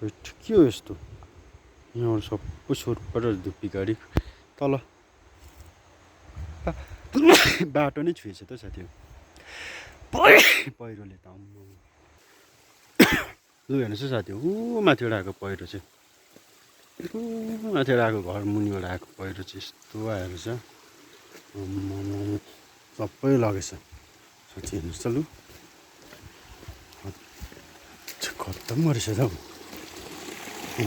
के हो यस्तो यहाँबाट सबै सोरबाट धुप्पी गाडी तल बाटो नै छुएछ त साथी पहिरोले त लु हेर्नुहोस् है साथी माथिबाट आएको पहिरो चाहिँ माथिबाट आएको घर मुनिबाट आएको पहिरो चाहिँ यस्तो आएर छ सबै लगेछ साथी हेर्नुहोस् त लु खत्तम गरेछ त हौ ल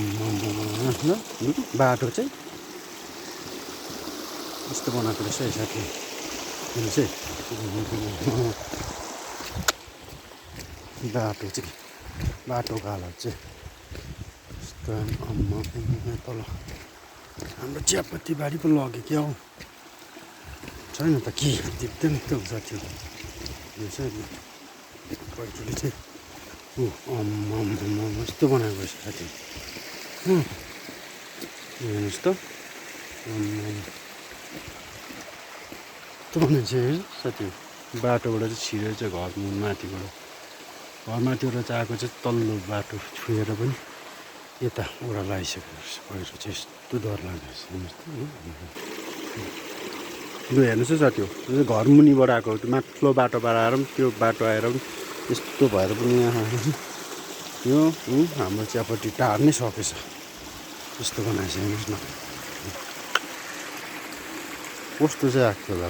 बाटो चाहिँ यस्तो बनाएको रहेछ है साथी हेर्नुहोस् है बाटोको हालत चाहिँ यस्तो तल हाम्रो चियापत्ती बारी पो लग्यो क्या हौ छैन त के देख्दैन त साथी यो चाहिँ पहिरोले चाहिँ यस्तो बनाएको रहेछ साथी हेर्नुहोस् त यस्तो बनाएको छ साथी बाटोबाट चाहिँ छिरेर चाहिँ घर माथिबाट घर माथिबाट चाहिँ आएको चाहिँ तल्लो बाटो छुएर पनि यता ओह्रालो आइसकेको रहेछ पहिरो चाहिँ यस्तो डर लाग्दैछ लु हेर्नुहोस् है साथी हो घर मुनिबाट आएको त्यो माथिल्लो बाटोबाट आएर पनि त्यो बाटो आएर पनि यस्तो भएर पनि यहाँ यो हाम्रो चियापत्ती टार्नै सकेछ यस्तो बनाएछ हेर्नुहोस् न कस्तो चाहिँ आएको होला